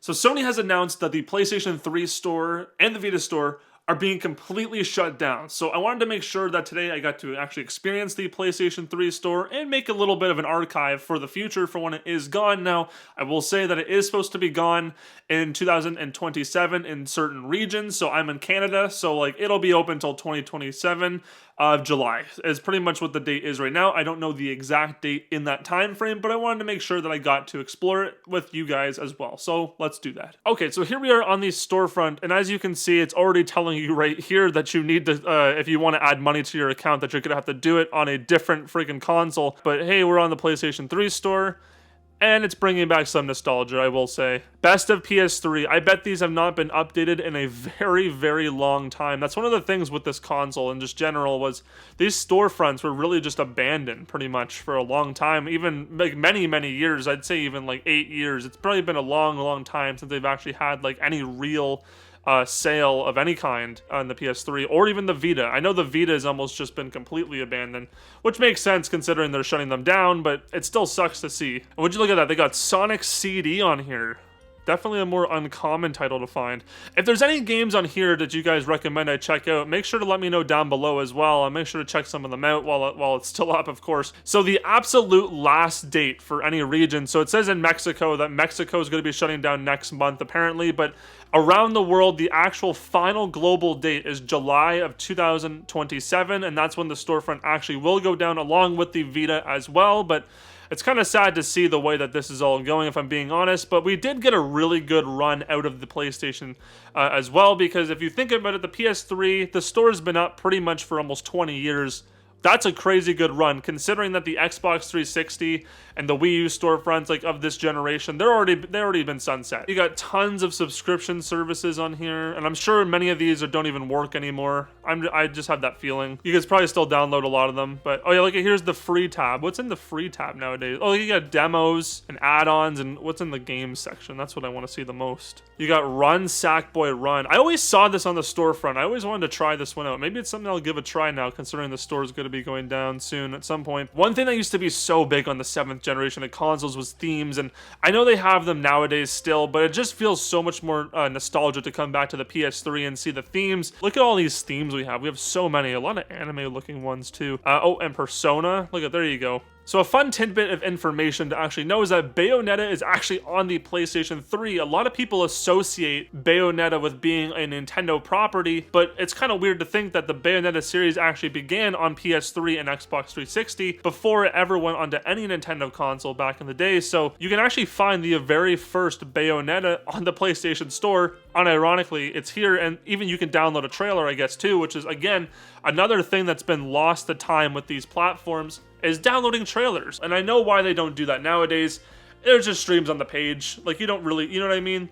So Sony has announced that the PlayStation 3 store and the Vita store are being completely shut down. So I wanted to make sure that today I got to actually experience the PlayStation 3 store and make a little bit of an archive for the future for when it is gone. Now, I will say that it is supposed to be gone in 2027 in certain regions. So I'm in Canada, so like it'll be open until 2027 of July is pretty much what the date is right now. I don't know the exact date in that time frame, but I wanted to make sure that I got to explore it with you guys as well. So let's do that. Okay, so here we are on the storefront, and as you can see, it's already telling you right here that you need to, if you want to add money to your account, that you're gonna have to do it on a different freaking console. But hey, we're on the PlayStation 3 store. And it's bringing back some nostalgia, I will say. Best of PS3. I bet these have not been updated in a very, very long time. That's one of the things with this console and just general was these storefronts were really just abandoned pretty much for a long time. Even like many, many years. I'd say even like 8 years. It's probably been a long, long time since they've actually had like any real sale of any kind on the PS3 or even the Vita. I know the Vita has almost just been completely abandoned, which makes sense considering they're shutting them down, but it still sucks to see. And would you look at that? They got Sonic CD on here. Definitely a more uncommon title to find. If there's any games on here that you guys recommend I check out, make sure to let me know down below as well. I'll make sure to check some of them out while it's still up, of course. So the absolute last date for any region. So it says in Mexico that Mexico is going to be shutting down next month, apparently. But around the world, the actual final global date is July of 2027. And that's when the storefront actually will go down along with the Vita as well. But it's kind of sad to see the way that this is all going, if I'm being honest, but we did get a really good run out of the PlayStation as well, because if you think about it, the PS3, the store's been up pretty much for almost 20 years. That's a crazy good run, considering that the Xbox 360 and the Wii U storefronts like of this generation, they're already been sunset. You got tons of subscription services on here, and I'm sure many of these don't even work anymore. I just have that feeling. You guys probably still download a lot of them, but oh yeah, look, here's the free tab. What's in the free tab nowadays? Oh, you got demos and add-ons, and what's in the games section? That's what I want to see the most. You got Run Sackboy Run. I always saw this on the storefront. I always wanted to try this one out. Maybe it's something I'll give a try now, considering the store's going to be going down soon at some point. One thing that used to be so big on the 7th generation of consoles was themes, and I know they have them nowadays still, but it just feels so much more nostalgia to come back to the PS3 and see the themes. Look at all these themes we have. We have so many. A lot of anime looking ones too. Oh, and Persona. Look at, there you go. So a fun tidbit of information to actually know is that Bayonetta is actually on the PlayStation 3. A lot of people associate Bayonetta with being a Nintendo property, but it's kind of weird to think that the Bayonetta series actually began on PS3 and Xbox 360 before it ever went onto any Nintendo console back in the day. So you can actually find the very first Bayonetta on the PlayStation Store. Unironically, it's here, and even you can download a trailer, I guess, too, which is, again, another thing that's been lost to time with these platforms is downloading trailers. And I know why they don't do that nowadays. It just streams on the page. Like, you don't really, you know what I mean?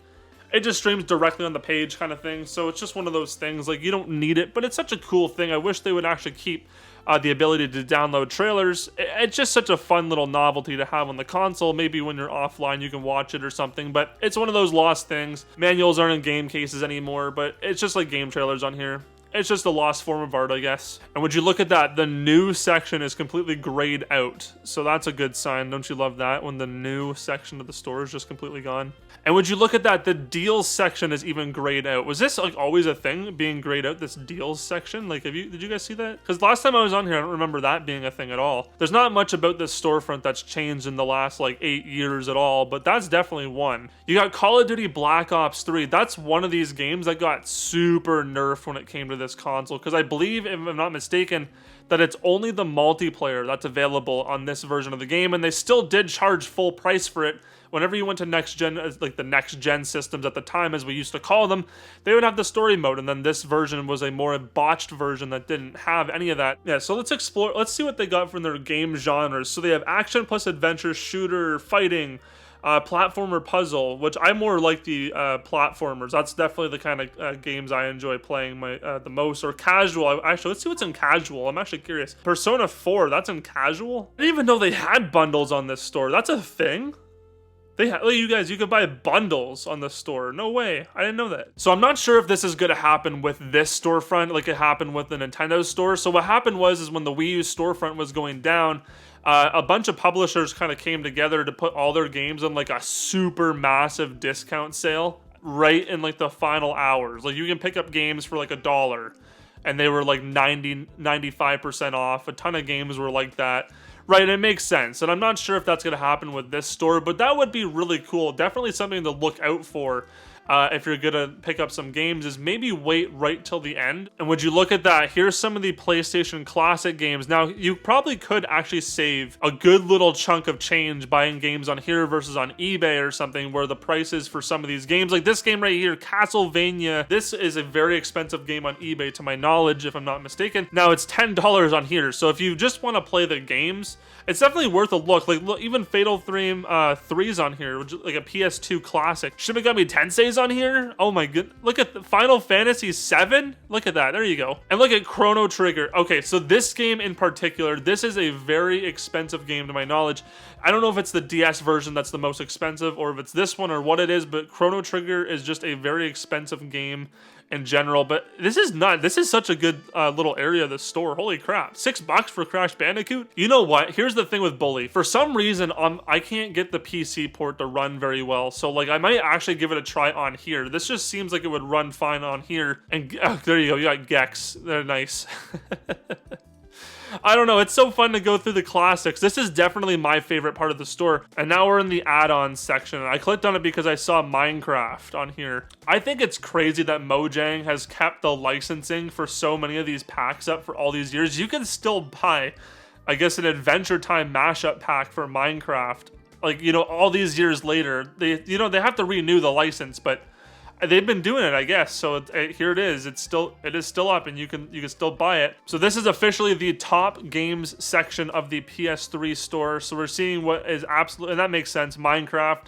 It just streams directly on the page kind of thing. So it's just one of those things, like, you don't need it, but it's such a cool thing. I wish they would actually keep the ability to download trailers. It's just such a fun little novelty to have on the console. Maybe when you're offline you can watch it or something, but it's one of those lost things. Manuals aren't in game cases anymore, but it's just like game trailers on here. It's just a lost form of art, I guess. And would you look at that? The new section is completely grayed out. So that's a good sign. Don't you love that when the new section of the store is just completely gone? And would you look at that? The deals section is even grayed out. Was this like always a thing, being grayed out, this deals section? Like, did you guys see that? Because last time I was on here, I don't remember that being a thing at all. There's not much about this storefront that's changed in the last like 8 years at all, but that's definitely one. You got Call of Duty Black Ops 3. That's one of these games that got super nerfed when it came to this console, because I believe, if I'm not mistaken, that it's only the multiplayer that's available on this version of the game, and they still did charge full price for it. Whenever you went to next gen, like the next gen systems at the time, as we used to call them, they would have the story mode, and then this version was a more botched version that didn't have any of that. Yeah, so let's explore, let's see what they got from their game genres. So they have action plus adventure, shooter, fighting, platformer, puzzle, which I more like the platformers. That's definitely the kind of games I enjoy playing the most. Or casual. Actually, let's see what's in casual. I'm actually curious. Persona 4, that's in casual? I didn't even know they had bundles on this store. That's a thing? You guys, you could buy bundles on the store. No way. I didn't know that. So I'm not sure if this is going to happen with this storefront like it happened with the Nintendo store. So what happened is when the Wii U storefront was going down, a bunch of publishers kind of came together to put all their games on like a super massive discount sale right in like the final hours. Like you can pick up games for like $1 and they were like 95% off. A ton of games were like that. Right, it makes sense. And I'm not sure if that's going to happen with this store, but that would be really cool. Definitely something to look out for. If you're gonna pick up some games, is maybe wait right till the end. And would you look at that, here's some of the PlayStation Classic games. Now, you probably could actually save a good little chunk of change buying games on here versus on eBay or something, where the prices for some of these games, like this game right here, Castlevania, this is a very expensive game on eBay to my knowledge, if I'm not mistaken. Now, it's $10 on here, so if you just want to play the games, it's definitely worth a look. Like, look, even Fatal Frame 3's on here, which is like a PS2 classic. Shin Megami Tensei's on here. Oh my god, look at the Final Fantasy 7. Look at that, there you go. And look at Chrono Trigger. Okay, so this game in particular, this is a very expensive game to my knowledge. I don't know if it's the DS version that's the most expensive or if it's this one or what it is, but Chrono Trigger is just a very expensive game in general. But this is such a good little area of the store. Holy crap, $6 for Crash Bandicoot. You know what, here's the thing with Bully. For some reason I can't get the PC port to run very well, so like I might actually give it a try on here. This just seems like it would run fine on here. And there you go, you got Gex. They're nice. I don't know, it's so fun to go through the classics. This is definitely my favorite part of the store. And now we're in the add-ons section. I clicked on it because I saw Minecraft on here. I think it's crazy that Mojang has kept the licensing for so many of these packs up for all these years. You can still buy, I guess, an Adventure Time mashup pack for Minecraft. Like, you know, all these years later, they have to renew the license, but they've been doing it, I guess. So here it is. It is still up, and you can still buy it. So this is officially the top games section of the PS3 store. So we're seeing what is absolute, and that makes sense. Minecraft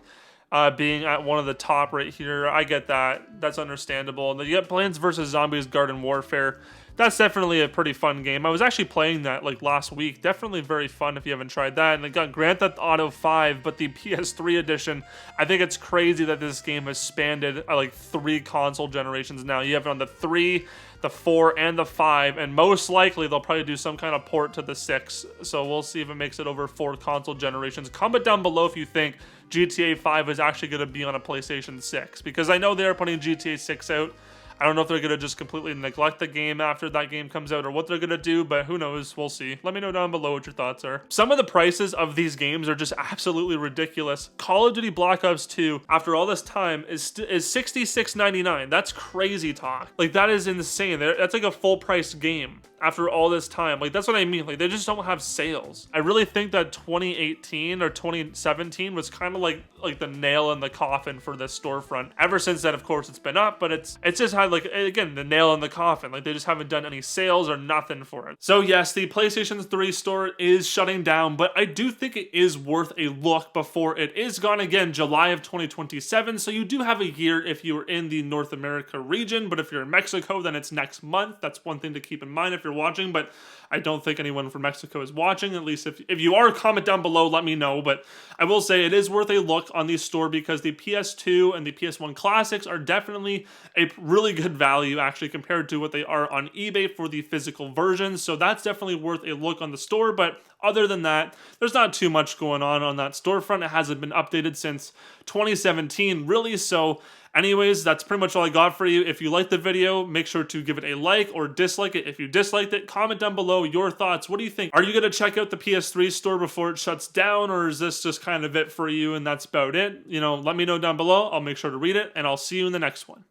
being at one of the top right here. I get that. That's understandable. And then you get Plants vs. Zombies Garden Warfare. That's definitely a pretty fun game. I was actually playing that like last week. Definitely very fun if you haven't tried that. And it got Grand Theft Auto 5, but the PS3 edition, I think it's crazy that this game has spanned like 3 console generations now. You have it on the 3, the 4, and the 5, and most likely they'll probably do some kind of port to the 6. So we'll see if it makes it over 4 console generations. Comment down below if you think GTA 5 is actually going to be on a PlayStation 6, because I know they're putting GTA 6 out. I don't know if they're going to just completely neglect the game after that game comes out or what they're going to do, but who knows? We'll see. Let me know down below what your thoughts are. Some of the prices of these games are just absolutely ridiculous. Call of Duty Black Ops 2, after all this time, is $66.99. That's crazy talk. Like, that is insane. That's like a full price game after all this time. Like, that's what I mean. Like, they just don't have sales. I really think that 2018 or 2017 was kind of like the nail in the coffin for this storefront. Ever since then, of course, it's been up, but it's just had, like, again, the nail in the coffin. Like, they just haven't done any sales or nothing for it. So yes, the PlayStation 3 store is shutting down, but I do think it is worth a look before it is gone. Again, July of 2027, so you do have a year if you're in the North America region, but if you're in Mexico, then it's next month. That's one thing to keep in mind if you're watching, but I don't think anyone from Mexico is watching. At least if you are, comment down below, let me know. But I will say it is worth a look on the store because the PS2 and the PS1 classics are definitely a really good value actually compared to what they are on eBay for the physical versions. So that's definitely worth a look on the store. But other than that, there's not too much going on that storefront. It hasn't been updated since 2017 really. So anyways, that's pretty much all I got for you. If you liked the video, make sure to give it a like or dislike it. If you disliked it, comment down below your thoughts. What do you think? Are you going to check out the PS3 store before it shuts down, or is this just kind of it for you and that's about it? You know, let me know down below. I'll make sure to read it, and I'll see you in the next one.